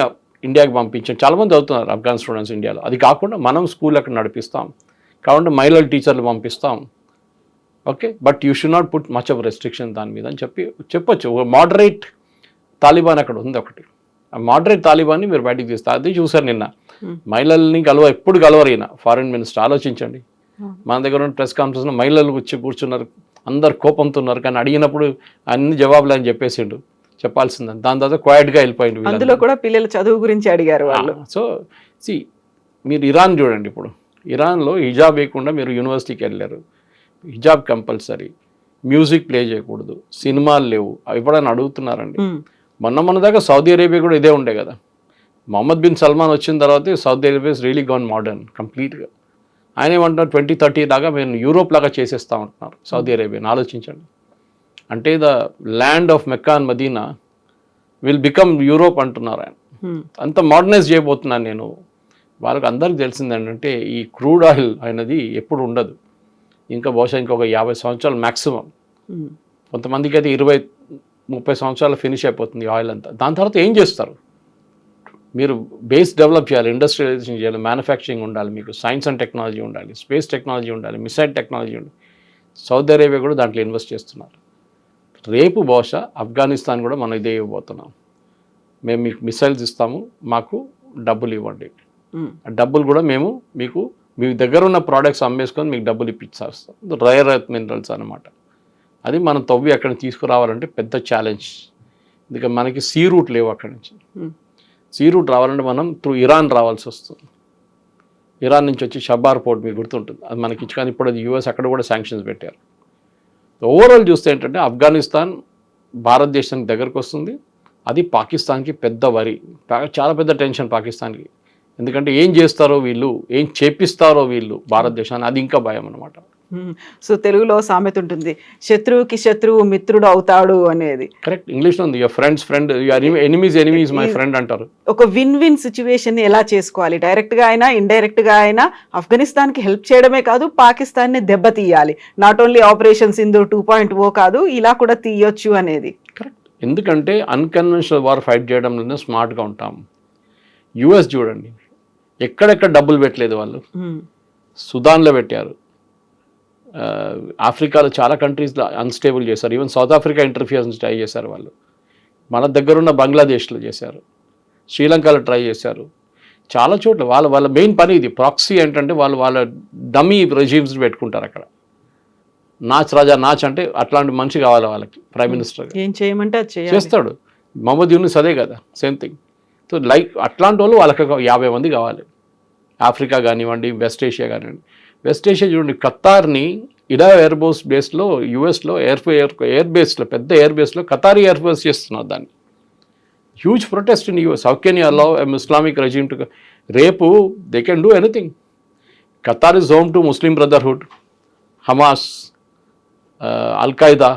ఇండియాకి పంపించాం. చాలామంది అవుతున్నారు ఆఫ్ఘన్ స్టూడెంట్స్ ఇండియాలో. అది కాకుండా మనం స్కూల్ అక్కడ నడిపిస్తాం, కాబట్టి మహిళల టీచర్లు పంపిస్తాం. Okay, but you should not put much of restriction దాని మీద అని చెప్పొచ్చు. ఒక మోడరేట్ తాలిబాన్ అక్కడ ఉంది ఒకటి. ఆ మోడరేట్ తాలిబాన్ని మీరు బయటకు తీస్తారు. అది చూసారు నిన్న, మహిళల్ని ఎప్పుడు కలవరు ఈయన ఫారిన్ మినిస్టర్. ఆలోచించండి, మన దగ్గర ఉన్న ప్రెస్ కాన్ఫరెన్స్లో మహిళలు కూర్చున్నారు, అందరు కోపంతో ఉన్నారు. కానీ అడిగినప్పుడు అన్ని జవాబులు అని చెప్పేసిండు, చెప్పాల్సిందని. దాని తర్వాత క్వైట్గా వెళ్ళిపోయింది. అందులో కూడా పిల్లల చదువు గురించి అడిగారు వాళ్ళు. సో మీరు ఇరాన్ చూడండి, ఇప్పుడు ఇరాన్లో హిజాబ్ వేయకుండా మీరు యూనివర్సిటీకి వెళ్ళారు, హిజాబ్ కంపల్సరీ, మ్యూజిక్ ప్లే చేయకూడదు, సినిమాలు లేవు. ఎప్పుడైనా అడుగుతున్నారండి? మొన్న దాకా సౌదీ అరేబియా కూడా ఇదే ఉండే కదా. మొహమ్మద్ బిన్ సల్మాన్ వచ్చిన తర్వాత Saudi Arabia is really gone modern కంప్లీట్గా. ఆయన ఏమంటున్నారు, 2030 దాకా మేము యూరోప్ లాగా చేసేస్తామంటున్నారు సౌదీ అరేబియాని. ఆలోచించండి, అంటే the land of Mecca and Medina will become Europe అంటున్నారు ఆయన. అంత మోడర్నైజ్ చేయబోతున్నాను నేను. వాళ్ళకి అందరికీ తెలిసింది ఏంటంటే ఈ క్రూడ్ ఆయిల్ అనేది ఎప్పుడు ఉండదు, ఇంకా బహుశా ఇంకొక 50 సంవత్సరాలు మ్యాక్సిమం. కొంతమందికి అయితే 20-30 సంవత్సరాలు ఫినిష్ అయిపోతుంది ఆయిల్ అంతా. దాని తర్వాత ఏం చేస్తారు మీరు? బేస్ డెవలప్ చేయాలి, ఇండస్ట్రియలైజేషన్ చేయాలి, మ్యానుఫ్యాక్చరింగ్ ఉండాలి, మీకు సైన్స్ అండ్ టెక్నాలజీ ఉండాలి, స్పేస్ టెక్నాలజీ ఉండాలి, మిసైల్ టెక్నాలజీ ఉండాలి. సౌదీ అరేబియా కూడా దాంట్లో ఇన్వెస్ట్ చేస్తున్నారు. రేపు బహుశా ఆఫ్ఘనిస్తాన్ కూడా మనం ఇదే ఇవ్వబోతున్నాం. మేము మీకు మిసైల్స్ ఇస్తాము, మాకు డబ్బులు ఇవ్వండి. ఆ డబ్బులు కూడా మేము మీకు మీ దగ్గర ఉన్న ప్రోడక్ట్స్ అమ్మేసుకొని మీకు డబ్బులు ఇప్పించేస్తాం. రేర్ ఎర్త్ మినరల్స్ అనమాట. అది మనం తవ్వి అక్కడ తీసుకురావాలంటే పెద్ద ఛాలెంజ్. ఎందుకంటే మనకి సీ రూట్ లేవు అక్కడి నుంచి. సీ రూట్ రావాలంటే మనం త్రూ ఇరాన్ రావాల్సి వస్తుంది. ఇరాన్ నుంచి వచ్చి షబార్ పోర్ట్ మీకు గుర్తుంటుంది, అది మనకి ఇచ్చి. కానీ ఇప్పుడు అది యూఎస్ అక్కడ కూడా శాంక్షన్స్ పెట్టారు. ఓవరాల్ చూస్తే ఏంటంటే ఆఫ్ఘనిస్తాన్ భారతదేశానికి దగ్గరకు వస్తుంది. అది పాకిస్తాన్కి పెద్ద వరి, చాలా పెద్ద టెన్షన్ పాకిస్తాన్కి. ఎందుకంటే ఏం చేస్తారో వీళ్ళు, ఏం చేపిస్తారో వీళ్ళు భారతదేశాన్ని, అది ఇంకా భయం అనమాట. సో తెలుగులో సామెత ఉంటుంది, శత్రువుకి శత్రువు మిత్రుడు అవుతాడు అనేది. కరెక్ట్, ఇంగ్లీష్లో ఉంది, your friends friend, enemies my friend అంటారు. ఒక విన్ విన్ సిచ్యువేషన్ ఎలా చేసుకోవాలి, డైరెక్ట్ గా అయినా ఇండైరెక్ట్ గా అయినా ఆఫ్ఘనిస్తాన్ కి హెల్ప్ చేయడమే కాదు, పాకిస్తాన్ ని దెబ్బతీయాలి. నాట్ ఓన్లీ ఆపరేషన్ సింధు 2.0 కాదు, ఇలా కూడా తీయొచ్చు అనేది. కరెక్ట్, ఎందుకంటే అన్కన్వెన్షనల్ వార్ ఫైట్ చేయడంలోనే స్మార్ట్గా ఉంటాం. యుఎస్ చూడండి, ఎక్కడెక్కడ డబ్బులు పెట్టలేదు వాళ్ళు. సుదాన్లో పెట్టారు, ఆఫ్రికాలో చాలా కంట్రీస్లో అన్స్టేబుల్ చేశారు, even south Africa interference try చేశారు వాళ్ళు. మన దగ్గరున్న బంగ్లాదేశ్లో చేశారు, శ్రీలంకలో ట్రై చేశారు, చాలా చోట్ల. వాళ్ళ మెయిన్ పని ఇది. ప్రాక్సీ ఏంటంటే వాళ్ళ డమ్మీ రెజీమ్స్ పెట్టుకుంటారు అక్కడ. నాచ్ రాజా నాచ్ అంటే అట్లాంటి మనిషి కావాలి వాళ్ళకి, ప్రైమ్ మినిస్టర్ ఏం చేయమంటే అది చేస్తాడు. మహమ్మద్ యూనిస్ అదే కదా, సేమ్ థింగ్. సో లైక్ అట్లాంటి వాళ్ళు వాళ్ళకి 50 మంది కావాలి. ఆఫ్రికా కానివ్వండి, వెస్ట్ ఏషియా కానివ్వండి. వెస్ట్ ఏషియా చూడండి, ఖతార్ని ఇడా ఎయిర్ ఫోర్స్ బేస్లో, యూఎస్లో ఎయిర్ బేస్లో, పెద్ద ఎయిర్ బేస్లో ఖతారీ ఎయిర్ ఫోర్స్ చేస్తున్నారు దాన్ని. Huge protest in US. How can you allow Islamic regime to, రేపు they can do anything. Qatar is home to Muslim brotherhood, Hamas, al Qaeda,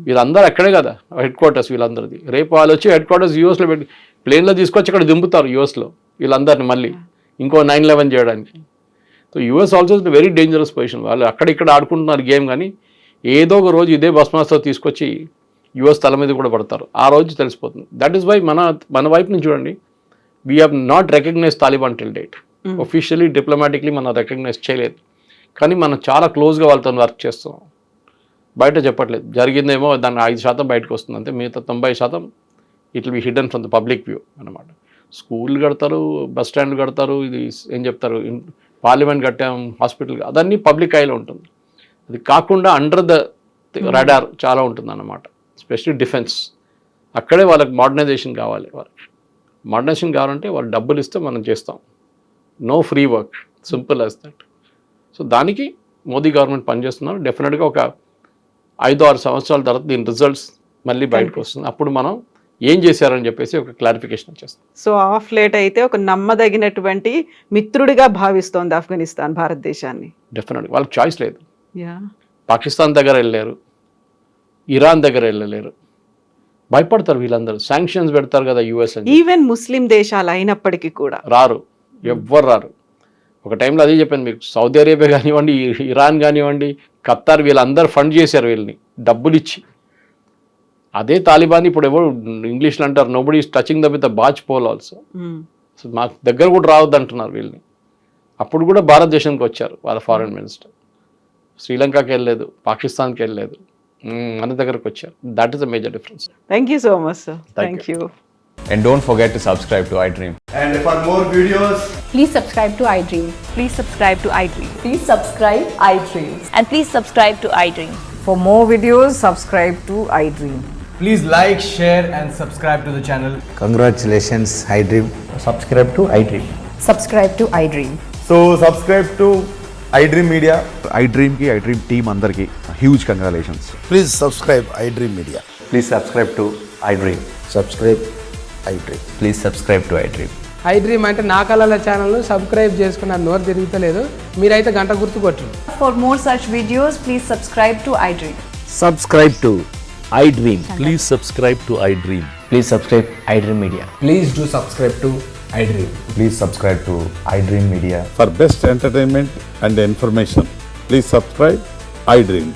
వీళ్ళందరూ అక్కడే కదా హెడ్ క్వార్టర్స్ వీళ్ళందరిది. రేపు వాళ్ళు వచ్చి హెడ్ క్వార్టర్స్ యూఎస్లో పెట్టి ప్లేన్లో తీసుకొచ్చి అక్కడ దింపుతారు యూఎస్లో వీళ్ళందరినీ మళ్ళీ ఇంకో 9/11 చేయడానికి. So US also is very dangerous position. వాళ్ళు అక్కడిక్కడ ఆడుకుంటున్నారు గేమ్, కానీ ఏదో ఒక రోజు ఇదే బస్మాస్తో తీసుకొచ్చి యూఎస్ తల మీద కూడా పడతారు. ఆ రోజు తెలిసిపోతుంది. దట్ ఈస్ వై మన వైపు నుంచి చూడండి, we have not recognise Taliban till date. Officially diplomatically మనం రికగ్నైజ్ చేయలేదు, కానీ మనం చాలా క్లోజ్గా వాళ్ళతో వర్క్ చేస్తాం. బయట చెప్పట్లేదు, జరిగిందేమో దాన్ని 5% బయటకు వస్తుంది అంతే, మిగతా 90% it will be hidden from the public view అనమాట. స్కూల్ కడతారు, బస్ స్టాండ్లు కడతారు, ఇది ఏం చెప్తారు, పార్లమెంట్ కట్టాం, హాస్పిటల్, అదన్నీ పబ్లిక్ ఐలో ఉంటుంది. అది కాకుండా అండర్ ద రాడార్ చాలా ఉంటుంది అన్నమాట. ఎస్పెషల్లీ డిఫెన్స్, అక్కడే వాళ్ళకి మోడర్నైజేషన్ కావాలి. వాళ్ళకి మోడర్నైజేషన్ కావాలంటే వాళ్ళు డబ్బులు ఇస్తే మనం చేస్తాం. No free work, simple as that. So దానికి మోదీ గవర్నమెంట్ పనిచేస్తున్నారు. డెఫినెట్గా ఒక 5-6 సంవత్సరాల తర్వాత దీని రిజల్ట్స్ మళ్ళీ బయటకు వస్తుంది. అప్పుడు మనం ఏం చేశారని చెప్పేసి ఒక క్లారిఫికేషన్ వచ్చేస్తాం. సో ఆఫ్ లేట్ అయితే ఒక నమ్మదగినటువంటి మిత్రుడిగా భావిస్తోంది ఆఫ్ఘనిస్తాన్ భారతదేశాన్ని. డెఫినెట్గా వాళ్ళకి చాయిస్ లేదు. పాకిస్తాన్ దగ్గర వెళ్ళలేరు, ఇరాన్ దగ్గర వెళ్ళలేరు, భయపడతారు వీళ్ళందరూ. శాంక్షన్స్ పెడతారు కదా యూఎస్ అని. ఈవెన్ ముస్లిం దేశాలు అయినప్పటికీ కూడా రారు, ఎవ్వరు రారు. ఒక టైంలో అదే చెప్పాను మీకు, సౌదీ అరేబియా కానివ్వండి, ఇరాన్ కానివ్వండి, ఖతార్, వీళ్ళందరూ ఫండ్ చేశారు వీళ్ళని డబ్బులు ఇచ్చి. అదే తాలిబాన్ ఇప్పుడు ఎవరు ఇంగ్లీష్లో అంటారు, nobody is touching the with the barge pole also. So మా దగ్గర కూడా రావద్దు అంటున్నారు వీళ్ళని. అప్పుడు కూడా భారతదేశానికి వచ్చారు వాళ్ళ ఫారెన్ మినిస్టర్. శ్రీలంకకి వెళ్ళలేదు, పాకిస్తాన్కి వెళ్ళలేదు, మన దగ్గరకు వచ్చారు. That is a major difference. Thank you so much sir. Thank you. And don't forget to subscribe to iDream. And for more videos, Please subscribe to iDream. Please subscribe to iDream. Please subscribe iDream. And please subscribe to iDream. For more videos, subscribe to iDream. please like, share and subscribe to the channel. Congratulations, iDream. Subscribe to iDream. Subscribe to iDream. So subscribe to iDream Media. iDream ki iDream team andarki huge congratulations. Please subscribe iDream Media. Please subscribe to iDream. Subscribe iDream. Please subscribe to iDream. iDream అంటే నా కళల ఛానల్ను subscribe చేసుకున్న నోరు తిరుగుతలేదు, మీరైతే గంట గుర్తు కొట్టండి. For more such videos, please subscribe to iDream. Subscribe to iDream. Please subscribe to iDream. Please subscribe iDream Media. Please do subscribe to iDream. Please subscribe to iDream Media. For best entertainment and information, please subscribe iDream.